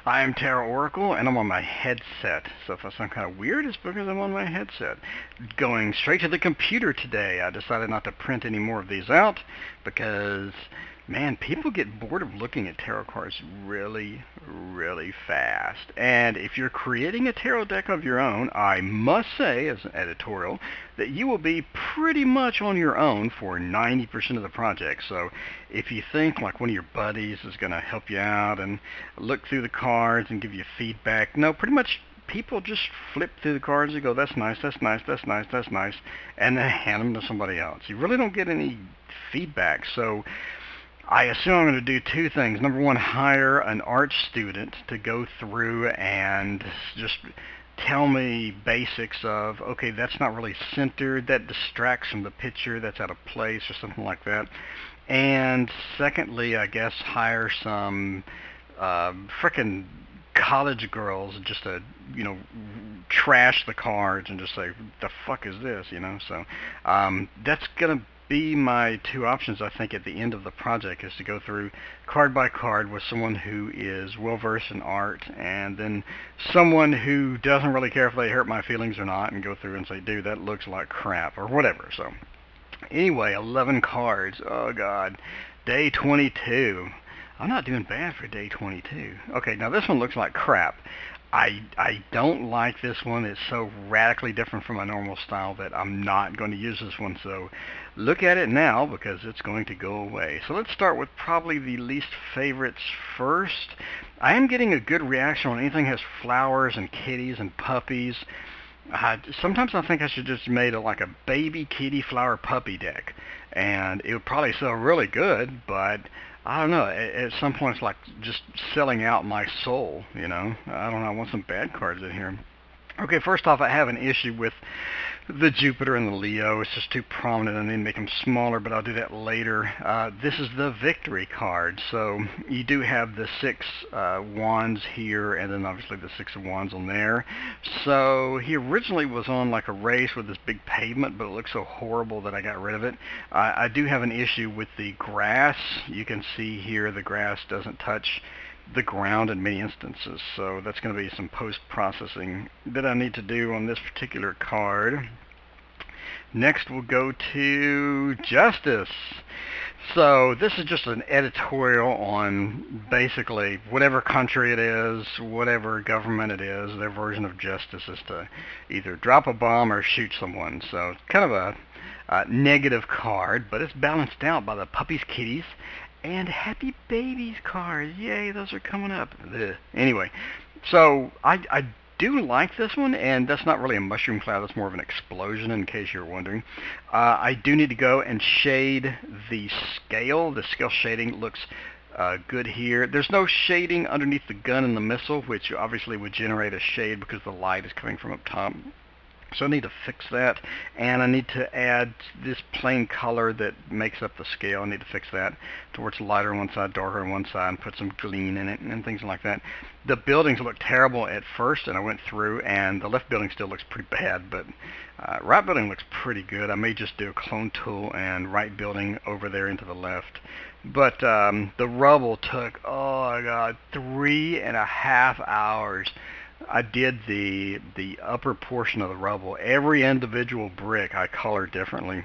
I am Tarot Oracle, and I'm on my headset. So if I sound kind of weird, it's because I'm on my headset. Going straight to the computer today. I decided not to print any more of these out because, man, people get bored of looking at tarot cards really, really fast. And if you're creating a tarot deck of your own, I must say, as an editorial, that you will be pretty much on your own for 90% of the project. So if you think like one of your buddies is going to help you out and look through the cards and give you feedback, no, pretty much people just flip through the cards and go, that's nice, that's nice, that's nice, that's nice, and then hand them to somebody else. You really don't get any feedback. So I assume I'm going to do two things. Number one, hire an art student to go through and just tell me basics of, okay, that's not really centered, that distracts from the picture, that's out of place, or something like that. And secondly, I guess hire some frickin' college girls just to, trash the cards and just say, the fuck is this, So that's going to be my two options, I think, at the end of the project, is to go through card by card with someone who is well versed in art, and then someone who doesn't really care if they hurt my feelings or not, and go through and say, dude, that looks like crap, or whatever. So anyway, 11 cards. Oh god. Day 22. I'm not doing bad for day 22. Okay, now this one looks like crap. I don't like this one. It's so radically different from my normal style that I'm not going to use this one. So look at it now because it's going to go away. So let's start with probably the least favorites first. I am getting a good reaction on anything that has flowers and kitties and puppies. Sometimes I think I should just made like a baby kitty flower puppy deck, and it would probably sell really good, but I don't know. At some point, it's like just selling out my soul, I don't know. I want some bad cards in here. Okay, first off, I have an issue with the Jupiter and the Leo. It's just too prominent. I need to make them smaller, but I'll do that later. This is the Victory card. So you do have the six wands here, and then obviously the six of wands on there. So he originally was on like a race with this big pavement, but it looks so horrible that I got rid of it. I do have an issue with the grass. You can see here the grass doesn't touch the ground in many instances, so that's going to be some post-processing that I need to do on this particular card. Next we'll go to Justice. So this is just an editorial on basically whatever country it is, whatever government it is, their version of justice is to either drop a bomb or shoot someone. So kind of a negative card, but it's balanced out by the puppies, kitties, and happy babies cards. Yay, those are coming up. Ugh. Anyway, so I do like this one, and that's not really a mushroom cloud, that's more of an explosion, in case you're wondering. I do need to go and shade the scale. The scale shading looks good here. There's no shading underneath the gun and the missile, which obviously would generate a shade because the light is coming from up top. So I need to fix that, and I need to add this plain color that makes up the scale. I need to fix that to where it's lighter on one side, darker on one side, and put some gleam in it and things like that. The buildings look terrible at first, and I went through, and the left building still looks pretty bad, but right building looks pretty good. I may just do a clone tool and right building over there into the left. But the rubble took, oh my god, 3.5 hours. I did the upper portion of the rubble. Every individual brick I colored differently,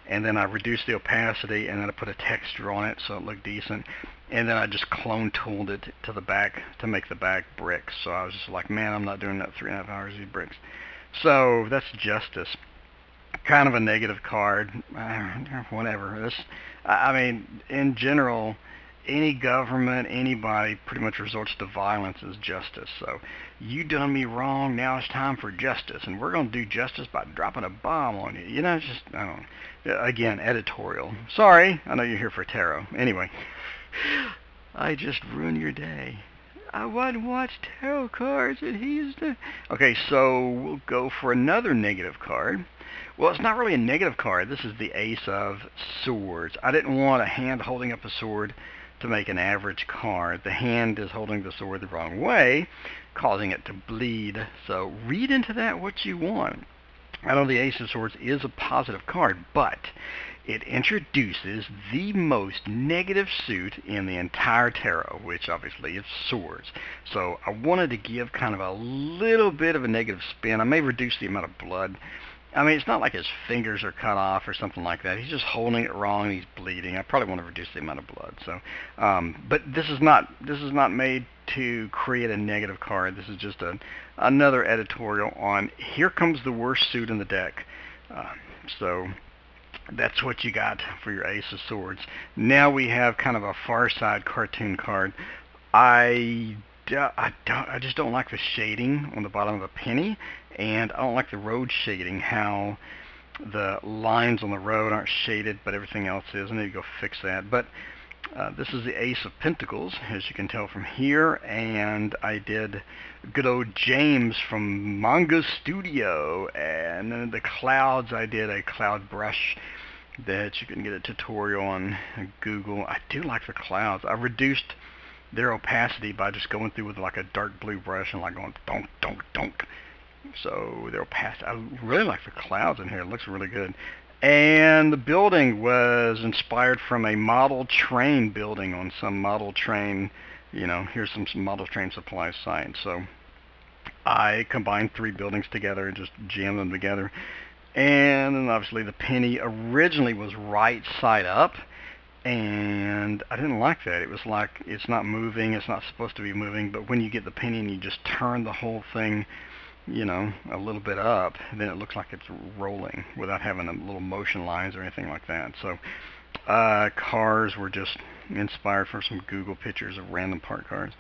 and then I reduced the opacity, and then I put a texture on it so it looked decent, and then I just clone tooled it to the back to make the back bricks. So I was just like, man, I'm not doing that 3.5 hours of these bricks. So that's Justice. Kind of a negative card. Whatever. I mean, in general, any government, anybody pretty much resorts to violence as justice. So you done me wrong, now it's time for justice, and we're going to do justice by dropping a bomb on you. It's just, I don't know. Again, editorial. Sorry, I know you're here for tarot. Anyway, I just ruined your day. I want to watch tarot cards, and he's the... Okay, so we'll go for another negative card. Well, it's not really a negative card. This is the Ace of Swords. I didn't want a hand holding up a sword to make an average card. The hand is holding the sword the wrong way, causing it to bleed. So read into that what you want. I know the Ace of Swords is a positive card, but it introduces the most negative suit in the entire tarot, which obviously is swords. So I wanted to give kind of a little bit of a negative spin. I may reduce the amount of blood. I mean, it's not like his fingers are cut off or something like that. He's just holding it wrong. He's bleeding. I probably want to reduce the amount of blood. So, but this is not made to create a negative card. This is just another editorial on here comes the worst suit in the deck. So that's what you got for your Ace of Swords. Now we have kind of a Far Side cartoon card. I just don't like the shading on the bottom of the penny, and I don't like the road shading, how the lines on the road aren't shaded, but everything else is. I need to go fix that. But this is the Ace of Pentacles, as you can tell from here, and I did good old James from Manga Studio, and then the clouds, I did a cloud brush that you can get a tutorial on Google. I do like the clouds. I reduced their opacity by just going through with like a dark blue brush and like going donk, donk, donk. So their opacity, I really like the clouds in here. It looks really good. And the building was inspired from a model train building on some model train, here's some model train supply site. So I combined 3 buildings together and just jammed them together. And then obviously the penny originally was right side up, and I didn't like that. It was like it's not moving, it's not supposed to be moving, but when you get the penny and you just turn the whole thing, a little bit up, then it looks like it's rolling without having a little motion lines or anything like that. So cars were just inspired from some Google pictures of random part cards.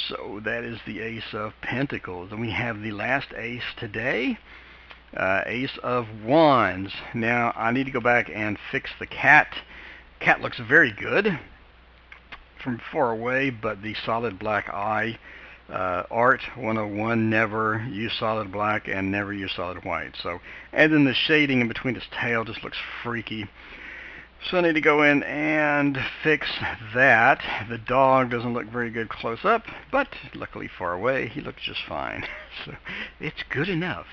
So that is the Ace of Pentacles. And we have the last ace today, Ace of Wands. Now I need to go back and fix the cat. Cat looks very good from far away, but the solid black eye, art 101, never use solid black and never use solid white. So, and then the shading in between his tail just looks freaky. So I need to go in and fix that. The dog doesn't look very good close up, but luckily far away he looks just fine. So it's good enough.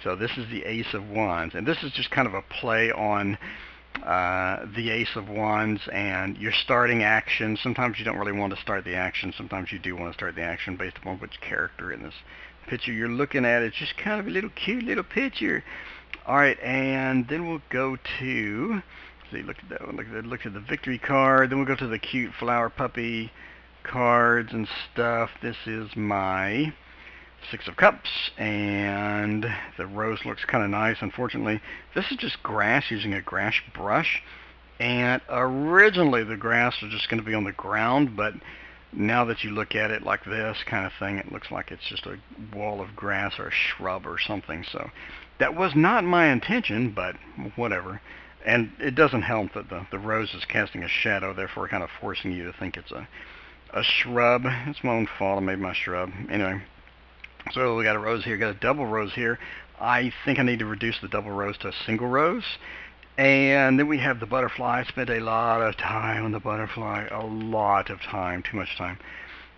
So this is the Ace of Wands, and this is just kind of a play on the Ace of Wands and your starting action. Sometimes you don't really want to start the action. Sometimes you do want to start the action based upon which character in this picture you're looking at. It's just kind of a little cute little picture. Alright, and then we'll go to, see, look at that one, look at the victory card. Then we'll go to the cute flower puppy cards and stuff. This is my 6 of Cups, and the rose looks kind of nice. Unfortunately, this is just grass using a grass brush, and originally the grass was just going to be on the ground, but now that you look at it like this kind of thing, it looks like it's just a wall of grass or a shrub or something. So that was not my intention, but whatever. And it doesn't help that the rose is casting a shadow, therefore kind of forcing you to think it's a shrub. It's my own fault. I made my shrub. Anyway. So we got a rose here, got a double rose here. I think I need to reduce the double rose to a single rose. And then we have the butterfly. I spent a lot of time on the butterfly, a lot of time, too much time.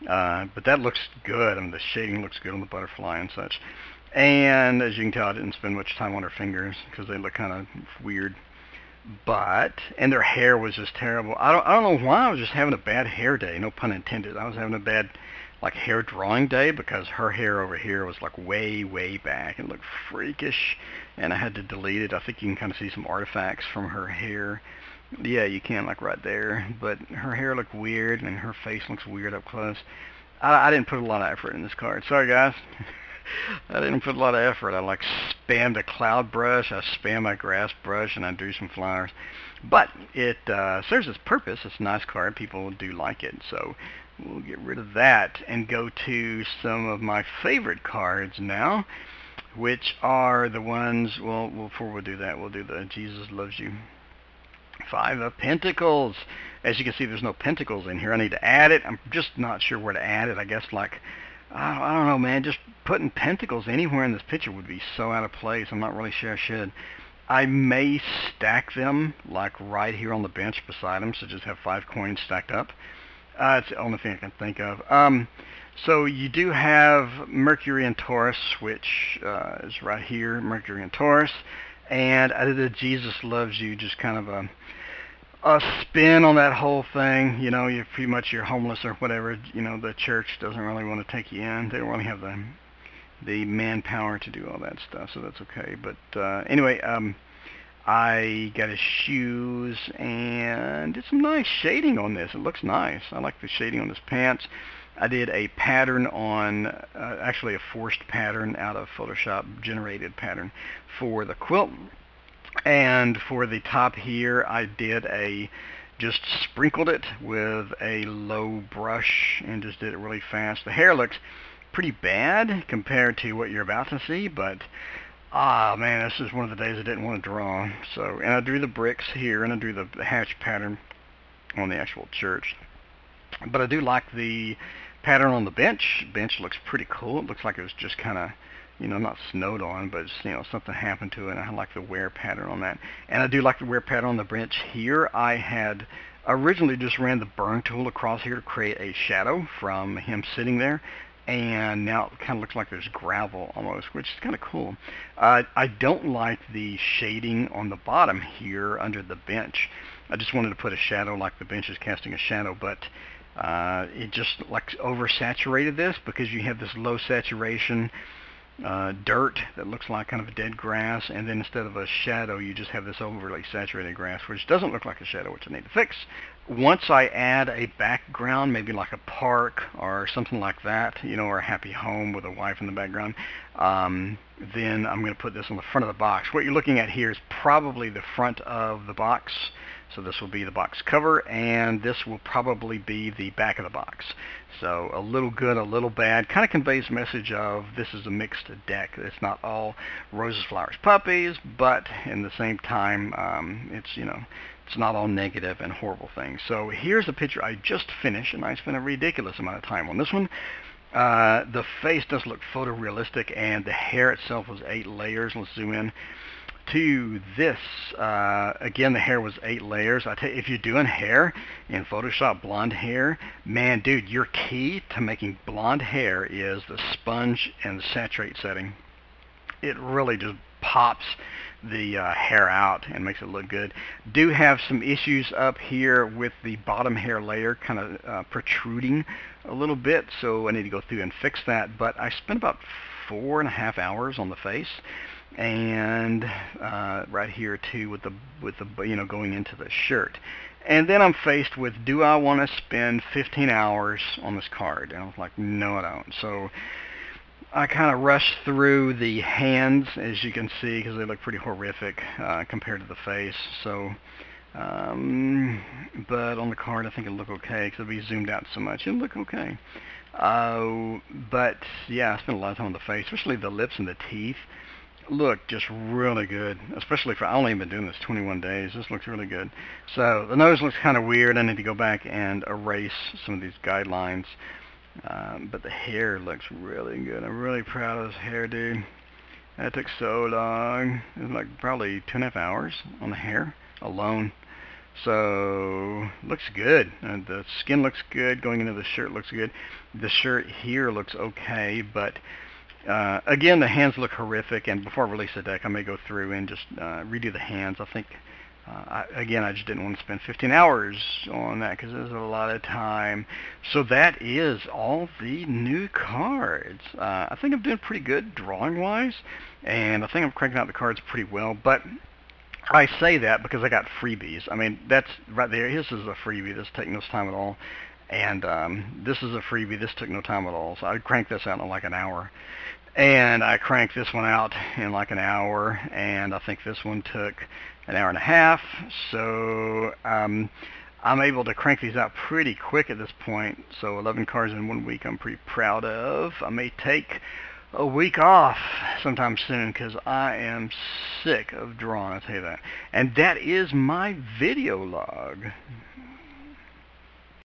But that looks good. I mean, the shading looks good on the butterfly and such. And as you can tell, I didn't spend much time on her fingers because they look kind of weird. And their hair was just terrible. I don't know why. I was just having a bad hair day, no pun intended. I was having a bad hair drawing day because her hair over here was like way back and looked freakish, and I had to delete it. I think you can kind of see some artifacts from her hair. Yeah, you can, like right there, but her hair looked weird and her face looks weird up close. I didn't put a lot of effort in this card. Sorry guys. I didn't put a lot of effort. I spammed a cloud brush, I spammed my grass brush, and I drew some flowers. But it serves its purpose. It's a nice card. People do like it. So we'll get rid of that and go to some of my favorite cards now, which are the ones, well, before we do that, we'll do the Jesus Loves You. 5 of Pentacles. As you can see, there's no pentacles in here. I need to add it. I'm just not sure where to add it. I guess I don't know, man. Just putting pentacles anywhere in this picture would be so out of place. I'm not really sure I should. I may stack them like right here on the bench beside them, so just have 5 coins stacked up. It's the only thing I can think of. So you do have Mercury and Taurus, which is right here, Mercury and Taurus. And I did a Jesus Loves You, just kind of a spin on that whole thing. You know, you're pretty much you're homeless or whatever. You know, the church doesn't really want to take you in. They don't really have the manpower to do all that stuff, so that's okay. But anyway, I got his shoes and did some nice shading on this. It looks nice. I like the shading on his pants. I did a pattern on, actually a forced pattern out of Photoshop generated pattern for the quilt. And for the top here, I did just sprinkled it with a low brush and just did it really fast. The hair looks pretty bad compared to what you're about to see, but man, this is one of the days I didn't want to draw. So, and I drew the bricks here, and I drew the hatch pattern on the actual church. But I do like the pattern on the bench. Bench looks pretty cool. It looks like it was just kind of, you know, not snowed on, but it's, you know, something happened to it. And I like the wear pattern on that. And I do like the wear pattern on the bench here. I had originally just ran the burn tool across here to create a shadow from him sitting there. And now it kind of looks like there's gravel almost, which is kind of cool. I don't like the shading on the bottom here under the bench. I just wanted to put a shadow like the bench is casting a shadow, but it just like oversaturated this because you have this low saturation dirt that looks like kind of a dead grass, and then instead of a shadow you just have this overly saturated grass, which doesn't look like a shadow, which I need to fix. Once I add a background, maybe like a park or something like that, you know, or a happy home with a wife in the background, then I'm going to put this on the front of the box. What you're looking at here is probably the front of the box. So this will be the box cover, and this will probably be the back of the box. So a little good, a little bad. Kind of conveys a message of this is a mixed deck. It's not all roses, flowers, puppies, but in the same time, it's, you know, it's not all negative and horrible things. So here's a picture I just finished, and I spent a ridiculous amount of time on this one. The face does look photorealistic, and the hair itself was 8 layers. Let's zoom in to this. Again, the hair was 8 layers. I tell you, if you're doing hair in Photoshop, blonde hair, man, dude, your key to making blonde hair is the sponge and the saturate setting. It really just pops the hair out and makes it look good. Do have some issues up here with the bottom hair layer kind of protruding a little bit, so I need to go through and fix that. But I spent about 4.5 hours on the face, and right here too with the you know, going into the shirt. And then I'm faced with, do I want to spend 15 hours on this card? And I was like, no, I don't. So I kind of rushed through the hands, as you can see, because they look pretty horrific compared to the face. So, but on the card, I think it'll look okay because it'll be zoomed out so much. It'll look okay. But yeah, I spent a lot of time on the face, especially the lips and the teeth. Look just really good, especially for, I only been doing this 21 days. This looks really good. So the nose looks kind of weird. I need to go back and erase some of these guidelines. But the hair looks really good. I'm really proud of this hair, dude. That took so long. It was like probably 2.5 hours on the hair alone. So looks good. The skin looks good. Going into the shirt looks good. The shirt here looks okay, but again, the hands look horrific, and before I release the deck, I may go through and just redo the hands. I think, again, I just didn't want to spend 15 hours on that because there's a lot of time. So that is all the new cards. I think I'm doing pretty good drawing-wise, and I think I'm cranking out the cards pretty well, but I say that because I got freebies. I mean, that's right there. This is a freebie. This takes no time at all. And this is a freebie. This took no time at all. So I cranked this out in like an hour. And I cranked this one out in like an hour. And I think this one took an hour and a half. So I'm able to crank these out pretty quick at this point. So 11 cards in 1 week I'm pretty proud of. I may take a week off sometime soon because I am sick of drawing, I'll tell you that. And that is my video log.